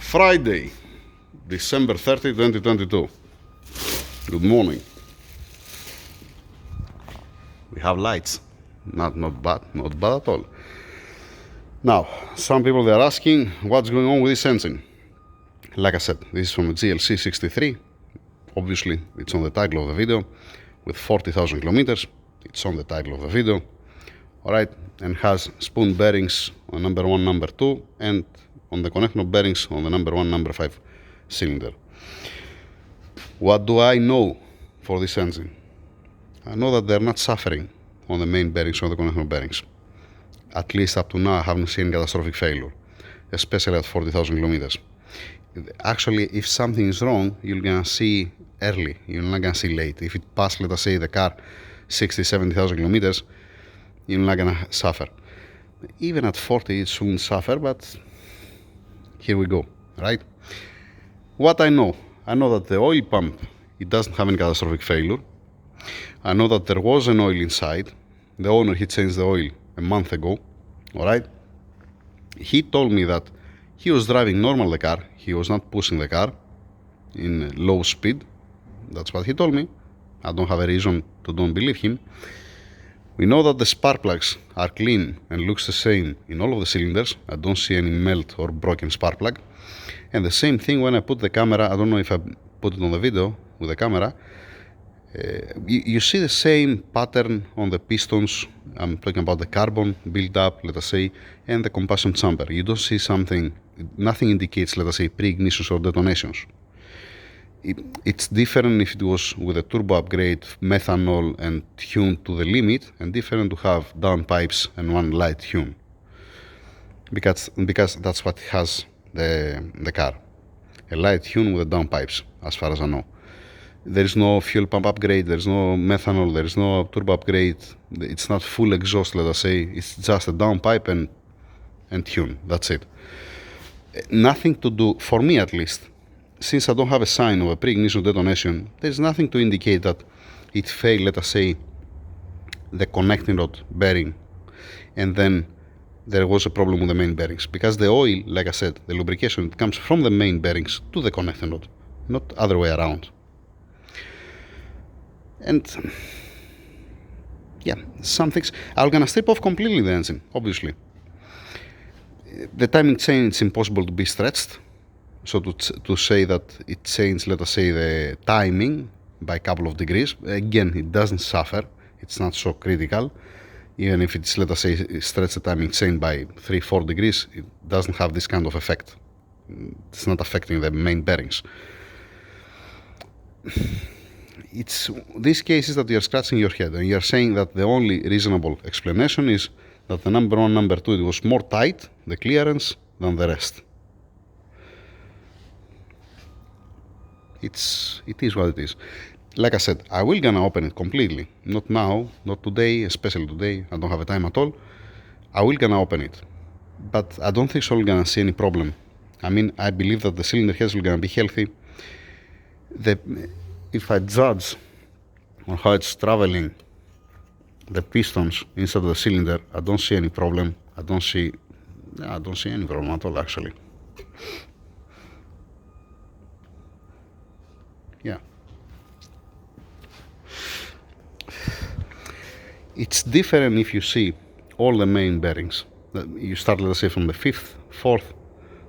Friday, December 30, 2022. Good morning. We have lights. Not bad at all. Now, some people they are asking what's going on with this engine. Like I said, this is from a GLC 63. Obviously, it's on the title of the video with 40,000 kilometers. It's on the title of the video. Alright, and has spoon bearings on number 1, number 2, and on the connector bearings on the number 1, number 5 cylinder. What do I know for this engine? I know that they're not suffering on the main bearings or the connector bearings. At least up to now, I haven't seen catastrophic failure, especially at 40,000 kilometers. Actually, if something is wrong, you're gonna see early. You're not gonna see late. If it passed, let us say, the car 60, 70,000 kilometers, you're not gonna suffer. Even at 40, it shouldn't suffer, but here we go, right? What I know that the oil pump, it doesn't have any catastrophic failure. I know that there was an oil inside. The owner, he changed the oil a month ago, all right? He told me that he was driving normal the car. He was not pushing the car in low speed. That's what he told me. I don't have a reason to don't believe him. We know that the spark plugs are clean and looks the same in all of the cylinders. I don't see any melt or broken spark plug. And the same thing when I put the camera, I don't know if I put it on the video with the camera, you see the same pattern on the pistons. I'm talking about the carbon build-up, let us say, and the combustion chamber. You don't see something, nothing indicates, let us say, pre-ignitions or detonations. It's different if it was with a turbo upgrade, methanol and tuned to the limit, and different to have downpipes and one light tune. Because that's what has the car. A light tune with the downpipes, as far as I know. There is no fuel pump upgrade, there is no methanol, there is no turbo upgrade. It's not full exhaust, let us say. It's just a downpipe and tune. That's it. Nothing to do, for me at least, since I don't have a sign of a pre-ignition detonation, there's nothing to indicate that it failed, let us say, the connecting rod bearing, and then there was a problem with the main bearings. Because the oil, like I said, the lubrication, it comes from the main bearings to the connecting rod, not other way around. And yeah, some things, I'm gonna strip off completely the engine, obviously. The timing chain, it's impossible to be stretched. So to say that it changed, let us say, the timing by a couple of degrees, again, it doesn't suffer. It's not so critical. Even if it's, let us say, stretch the timing chain by 3-4 degrees, it doesn't have this kind of effect. It's not affecting the main bearings. It's these cases that you're scratching your head and you're saying that the only reasonable explanation is that the number 1, number 2, it was more tight, the clearance, than the rest. It is what it is. Like I said, I will gonna open it completely. Not now, not today, especially today. I don't have a time at all. I will gonna open it. But I don't think so we're gonna see any problem. I mean, I believe that the cylinder heads will gonna be healthy. If I judge on how it's traveling, the pistons inside the cylinder, I don't see any problem. I don't see any problem at all, actually. Yeah. It's different if you see all the main bearings. You start, let's say, from the 5th, 4th,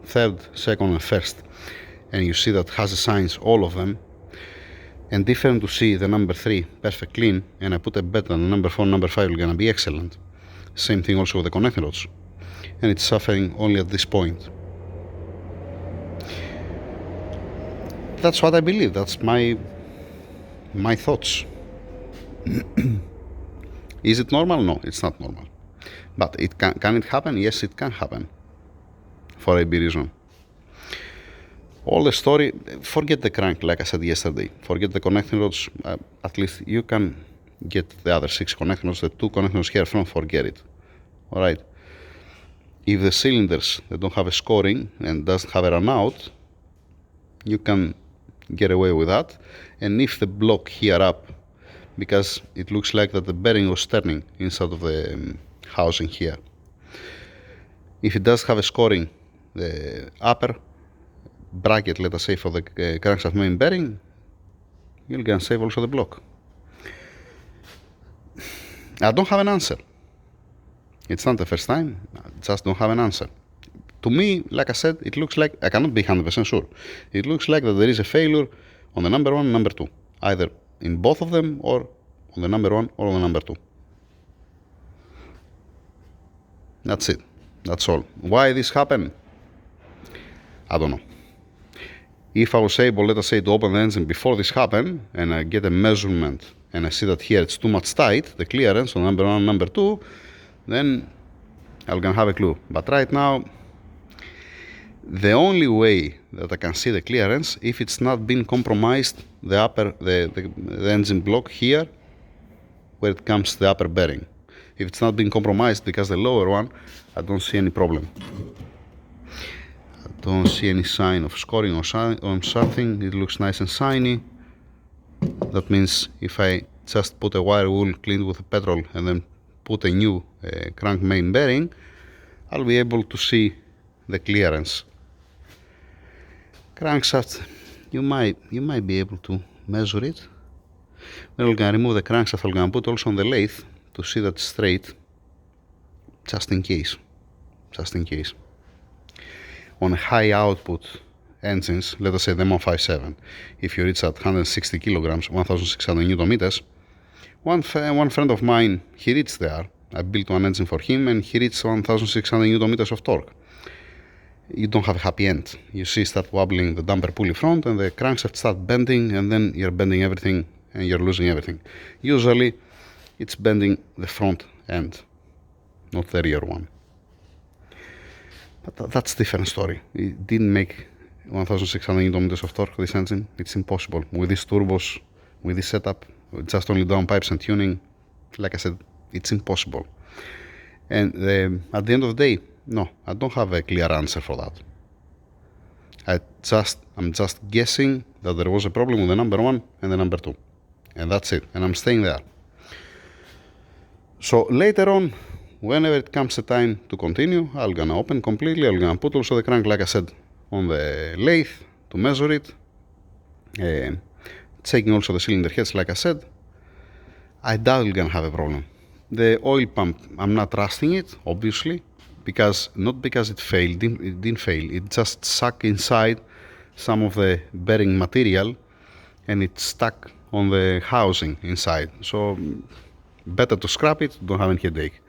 3rd, 2nd, and 1st, and you see that has the signs, all of them. And different to see the number 3 perfect clean, and I put a bet on the number 4, number 5 are gonna be excellent. Same thing also with the connecting rods, and it's suffering only at this point. That's what I believe. That's my thoughts. Is it normal? No, it's not normal. But it can it happen? Yes, it can happen. For a reason. All the story, forget the crank, like I said yesterday. Forget the connecting rods. At least you can get the other 6 connecting rods. The 2 connecting rods here from, forget it. All right. If the cylinders, they don't have a scoring and doesn't have a run out, you can get away with that. And if the block here up, because it looks like that the bearing was turning inside of the housing here. If it does have a scoring, the upper bracket, let us say, for the crankshaft main bearing, you're gonna save also the block. I don't have an answer. It's not the first time, I just don't have an answer. To me, like I said, it looks like, I cannot be 100% sure, it looks like that there is a failure on the number 1 and number 2, either in both of them or on the number 1 or on the number 2. That's it. That's all. Why this happened? I don't know. If I was able, let us say, to open the engine before this happened, and I get a measurement, and I see that here it's too much tight, the clearance on number 1 and number 2, then I'm gonna have a clue. But right now, the only way that I can see the clearance, if it's not been compromised, the engine block here, where it comes to the upper bearing. If it's not been compromised, because the lower one, I don't see any problem. I don't see any sign of scoring on something. It looks nice and shiny. That means if I just put a wire wool cleaned with petrol and then put a new crank main bearing, I'll be able to see the clearance. Crankshaft, you might be able to measure it. Then I'm gonna remove the crankshaft. I'm gonna put also on the lathe to see that straight, just in case. On high output engines, let us say the 157, if you reach at 160 kilograms, 1600 newton meters, one friend of mine, he reached there. I built one engine for him and he reached 1600 newton meters of torque. You don't have a happy end. You see start wobbling the damper pulley front and the crankshaft start bending, and then you're bending everything and you're losing everything. Usually it's bending the front end, not the rear one. But that's a different story. It didn't make 1600 newton meters of torque, this engine. It's impossible. With these turbos, with this setup, with just only downpipes and tuning, like I said, it's impossible. And at the end of the day, no, I don't have a clear answer for that. I'm just guessing that there was a problem with the number 1 and the number 2. And that's it. And I'm staying there. So later on, whenever it comes the time to continue, I'm gonna open completely. I'm gonna put also the crank, like I said, on the lathe to measure it. Checking also the cylinder heads, like I said. I doubt I'm gonna have a problem. The oil pump, I'm not trusting it, obviously, not because it failed, it didn't fail. It just sucked inside some of the bearing material and it stuck on the housing inside. So better to scrap it, don't have any headache.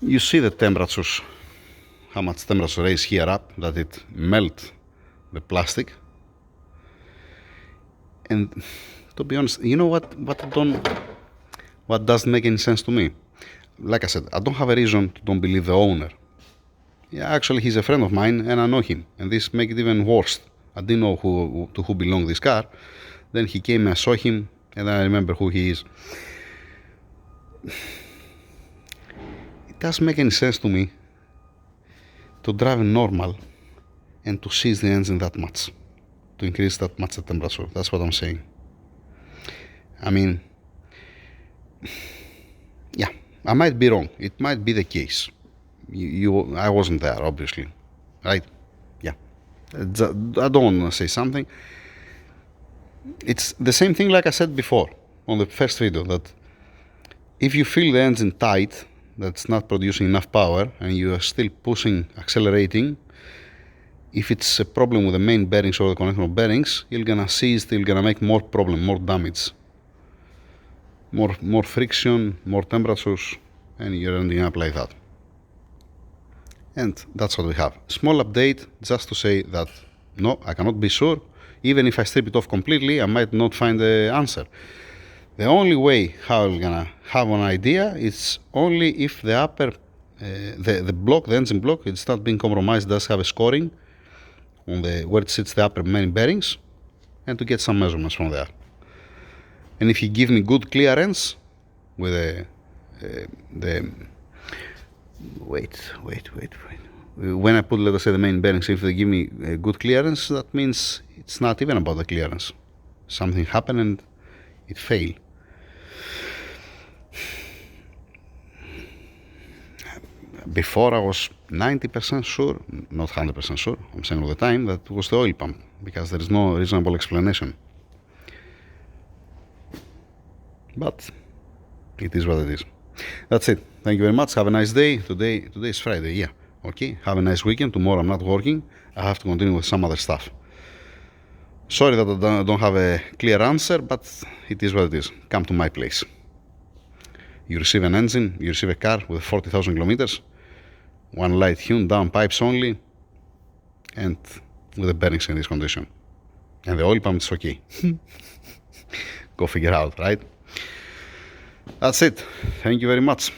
You see the temperatures, how much temperature is here up, that it melt the plastic. And to be honest, you know what doesn't make any sense to me? Like I said, I don't have a reason to don't believe the owner. Yeah, actually, he's a friend of mine and I know him. And this makes it even worse. I didn't know to who belonged this car. Then he came and I saw him and then I remember who he is. It doesn't make any sense to me to drive normal and to seize the engine that much, to increase that much the temperature. That's what I'm saying. I mean, yeah, I might be wrong. It might be the case. I wasn't there, obviously, right? Yeah, I don't want to say something. It's the same thing like I said before on the first video, that if you feel the engine tight, that's not producing enough power, and you are still pushing, accelerating, if it's a problem with the main bearings or the connection of bearings, you're gonna seize, you're gonna make more problem, more damage, more friction, more temperatures, and you're ending up like that. And that's what we have. Small update just to say that no, I cannot be sure. Even if I strip it off completely, I might not find the answer. The only way how I'm gonna have an idea is only if the upper, the block, the engine block, it's not being compromised, does have a scoring on where it sits the upper main bearings, and to get some measurements from there. And if you give me good clearance with when I put, let us say, the main bearings, if they give me a good clearance, that means it's not even about the clearance. Something happened and it failed. Before I was 90% sure, not 100% sure, I'm saying all the time, that it was the oil pump, because there is no reasonable explanation. But it is what it is. That's it. Thank you very much. Have a nice day. Today is Friday, yeah. Okay, have a nice weekend. Tomorrow I'm not working. I have to continue with some other stuff. Sorry that I don't have a clear answer, but it is what it is. Come to my place. You receive an engine, you receive a car with 40,000 kilometers, one light tune, down pipes only, and with the bearings in this condition. And the oil pump is okay. Go figure out, right? That's it. Thank you very much.